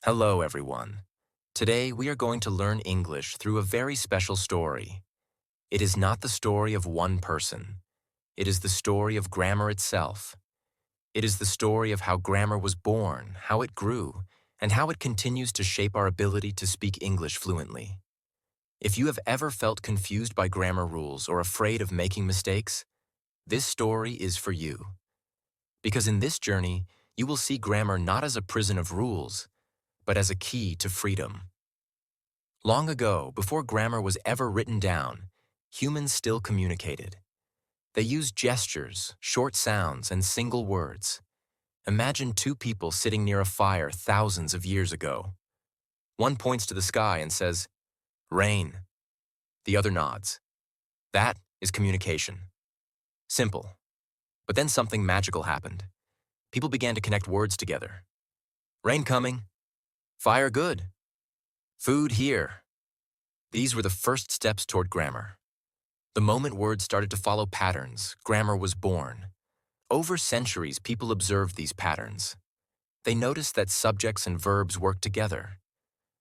Hello, everyone. Today, we are going to learn English through a very special story. It is not the story of one person. It is the story of grammar itself. It is the story of how grammar was born, how it grew, and how it continues to shape our ability to speak English fluently. If you have ever felt confused by grammar rules or afraid of making mistakes, this story is for you. Because in this journey, you will see grammar not as a prison of rules, but as a key to freedom. Long ago, before grammar was ever written down, humans still communicated. They used gestures, short sounds, and single words. Imagine two people sitting near a fire thousands of years ago. One points to the sky and says, "Rain." The other nods. That is communication. Simple. But then something magical happened. People began to connect words together. Rain coming. Fire good. Food here. These were the first steps toward grammar. The moment words started to follow patterns, grammar was born. Over centuries, people observed these patterns. They noticed that subjects and verbs worked together.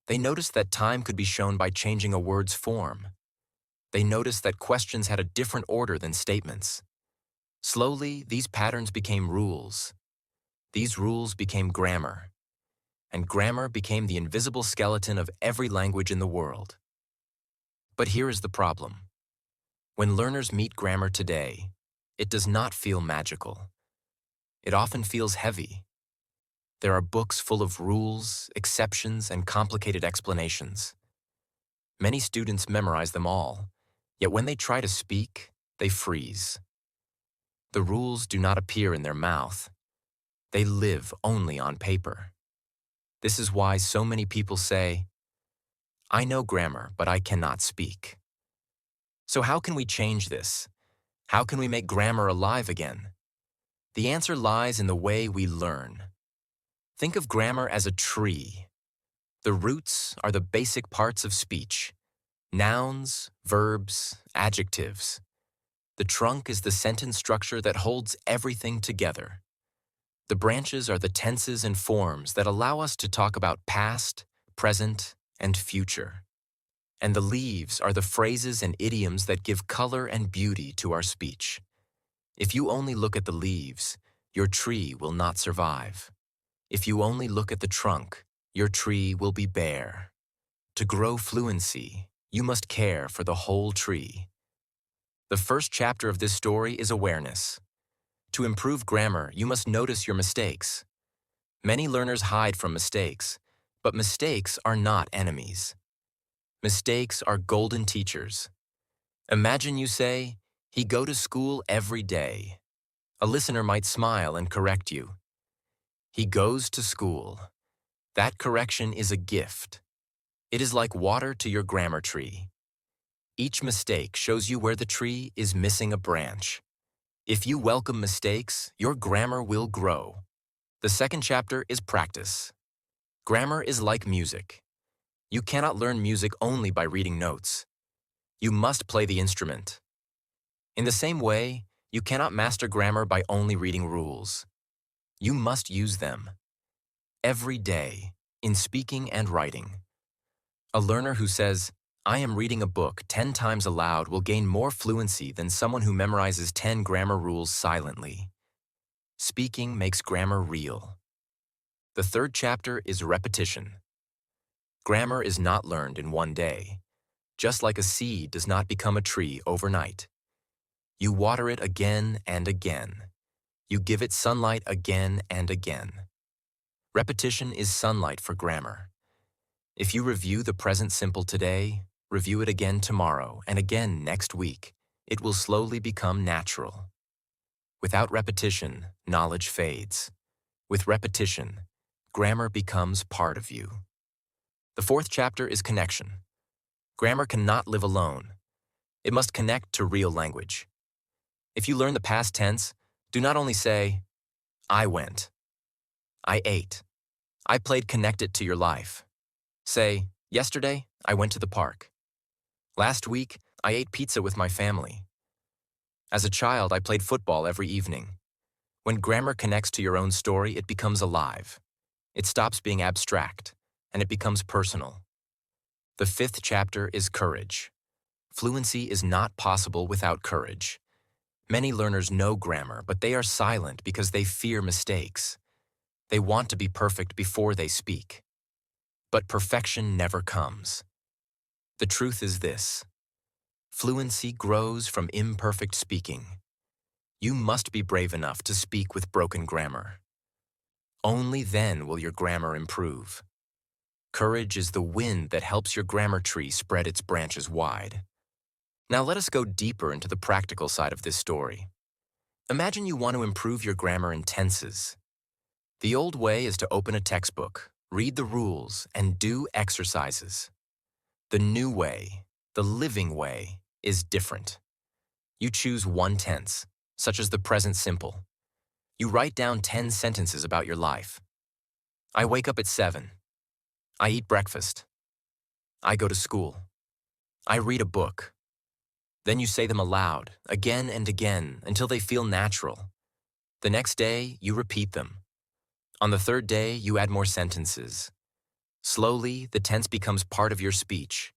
They noticed that time could be shown by changing a word's form. They noticed that questions had a different order than statements. Slowly, these patterns became rules. These rules became grammar. And grammar became the invisible skeleton of every language in the world. But here is the problem. When learners meet grammar today, it does not feel magical. It often feels heavy. There are books full of rules, exceptions, and complicated explanations. Many students memorize them all, yet when they try to speak, they freeze. The rules do not appear in their mouth. They live only on paper. This is why so many people say, "I know grammar, but I cannot speak." So how can we change this? How can we make grammar alive again? The answer lies in the way we learn. Think of grammar as a tree. The roots are the basic parts of speech: nouns, verbs, adjectives. The trunk is the sentence structure that holds everything together. The branches are the tenses and forms that allow us to talk about past, present, and future. And the leaves are the phrases and idioms that give color and beauty to our speech. If you only look at the leaves, your tree will not survive. If you only look at the trunk, your tree will be bare. To grow fluency, you must care for the whole tree. The first chapter of this story is awareness. To improve grammar, you must notice your mistakes. Many learners hide from mistakes, but mistakes are not enemies. Mistakes are golden teachers. Imagine you say, "He go to school every day." A listener might smile and correct you. "He goes to school." That correction is a gift. It is like water to your grammar tree. Each mistake shows you where the tree is missing a branch. If you welcome mistakes, your grammar will grow. The second chapter is practice. Grammar is like music. You cannot learn music only by reading notes. You must play the instrument. In the same way, you cannot master grammar by only reading rules. You must use them. Every day, in speaking and writing. A learner who says, "I am reading a book 10 times aloud" will gain more fluency than someone who memorizes 10 grammar rules silently. Speaking makes grammar real. The third chapter is repetition. Grammar is not learned in one day. Just like a seed does not become a tree overnight. You water it again and again. You give it sunlight again and again. Repetition is sunlight for grammar. If you review the present simple today, review it again tomorrow, and again next week, it will slowly become natural. Without repetition, knowledge fades. With repetition, grammar becomes part of you. The fourth chapter is connection. Grammar cannot live alone. It must connect to real language. If you learn the past tense, do not only say, "I went," "I ate," "I played." Connect it to your life. Say, "Yesterday, I went to the park. Last week, I ate pizza with my family. As a child, I played football every evening." When grammar connects to your own story, it becomes alive. It stops being abstract. and it becomes personal. The fifth chapter is courage. Fluency is not possible without courage. Many learners know grammar, but they are silent because they fear mistakes. They want to be perfect before they speak. But perfection never comes. The truth is this: fluency grows from imperfect speaking. You must be brave enough to speak with broken grammar. Only then will your grammar improve. Courage is the wind that helps your grammar tree spread its branches wide. Now let us go deeper into the practical side of this story. Imagine you want to improve your grammar in tenses. The old way is to open a textbook, read the rules, and do exercises. The new way, the living way, is different. You choose one tense, such as the present simple. You write down 10 sentences about your life. I wake up at 7. I eat breakfast. I go to school. I read a book. Then you say them aloud, again and again, until they feel natural. The next day, you repeat them. On the third day, you add more sentences. Slowly, the tense becomes part of your speech.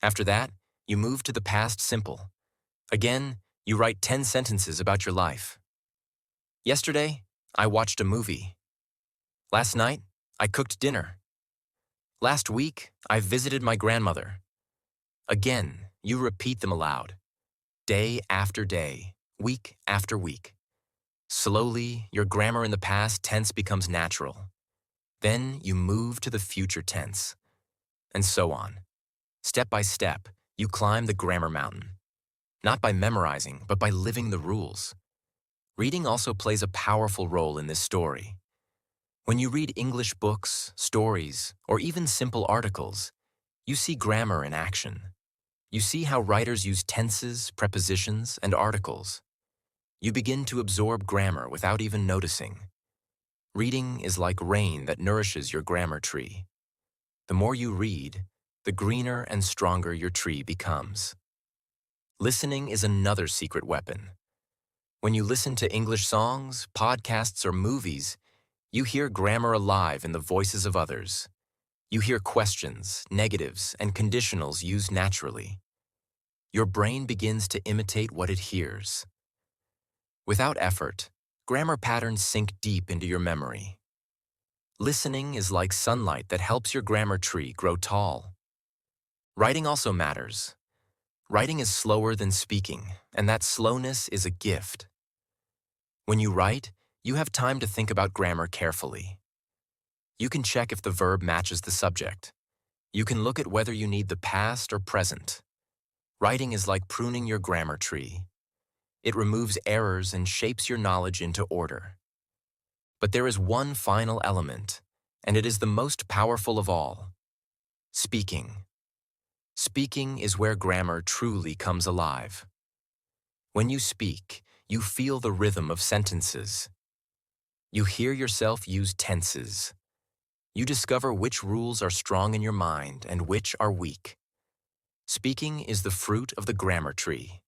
After that, you move to the past simple. Again, you write 10 sentences about your life. Yesterday, I watched a movie. Last night, I cooked dinner. Last week, I visited my grandmother. Again, you repeat them aloud, day after day, week after week. Slowly, your grammar in the past tense becomes natural. Then you move to the future tense, and so on. Step by step, you climb the grammar mountain, not by memorizing, but by living the rules. Reading also plays a powerful role in this story. When you read English books, stories, or even simple articles, you see grammar in action. You see how writers use tenses, prepositions, and articles. You begin to absorb grammar without even noticing. Reading is like rain that nourishes your grammar tree. The more you read, the greener and stronger your tree becomes. Listening is another secret weapon. When you listen to English songs, podcasts, or movies, you hear grammar alive in the voices of others. You hear questions, negatives, and conditionals used naturally. Your brain begins to imitate what it hears. Without effort, grammar patterns sink deep into your memory. Listening is like sunlight that helps your grammar tree grow tall. Writing also matters. Writing is slower than speaking, and that slowness is a gift. When you write, you have time to think about grammar carefully. You can check if the verb matches the subject. You can look at whether you need the past or present. Writing is like pruning your grammar tree. It removes errors and shapes your knowledge into order. But there is one final element, and it is the most powerful of all: speaking. Speaking is where grammar truly comes alive. When you speak, you feel the rhythm of sentences. You hear yourself use tenses. You discover which rules are strong in your mind and which are weak. Speaking is the fruit of the grammar tree.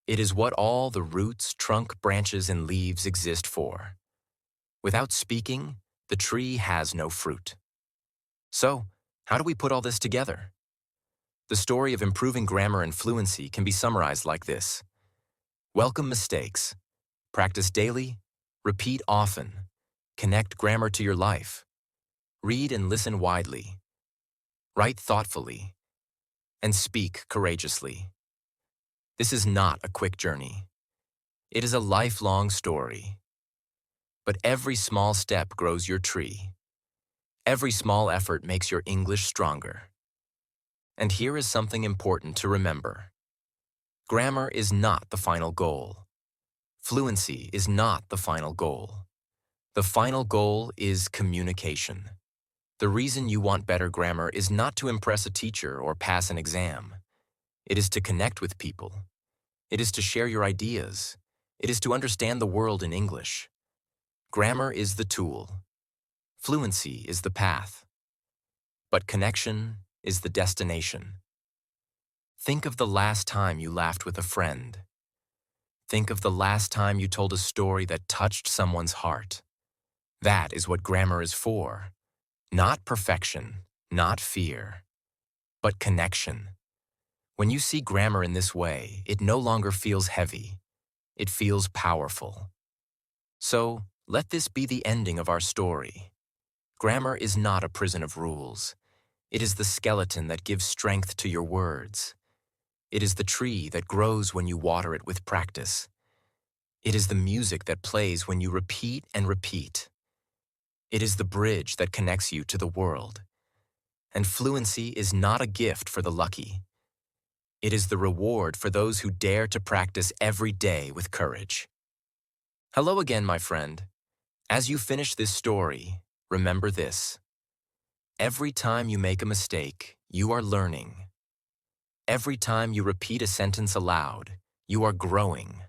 It is what all the roots, trunk, branches, and leaves exist for. Without speaking, the tree has no fruit. So, how do we put all this together? The story of improving grammar and fluency can be summarized like this: welcome mistakes, practice daily, repeat often, connect grammar to your life, read and listen widely, write thoughtfully, and speak courageously. This is not a quick journey. It is a lifelong story. But every small step grows your tree. Every small effort makes your English stronger. And here is something important to remember. Grammar is not the final goal. Fluency is not the final goal. The final goal is communication. The reason you want better grammar is not to impress a teacher or pass an exam. It is to connect with people. It is to share your ideas. It is to understand the world in English. Grammar is the tool. Fluency is the path. But connection is the destination. Think of the last time you laughed with a friend. Think of the last time you told a story that touched someone's heart. That is what grammar is for. Not perfection, not fear, but connection. When you see grammar in this way, it no longer feels heavy. It feels powerful. So, let this be the ending of our story. Grammar is not a prison of rules. It is the skeleton that gives strength to your words. It is the tree that grows when you water it with practice. It is the music that plays when you repeat and repeat. It is the bridge that connects you to the world. And fluency is not a gift for the lucky. It is the reward for those who dare to practice every day with courage. Hello again, my friend. As you finish this story, remember this. Every time you make a mistake, you are learning. Every time you repeat a sentence aloud, you are growing.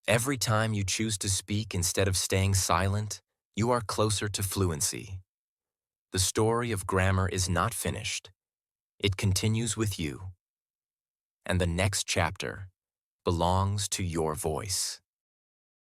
Every time you choose to speak instead of staying silent, you are closer to fluency. The story of grammar is not finished. It continues with you. And the next chapter belongs to your voice.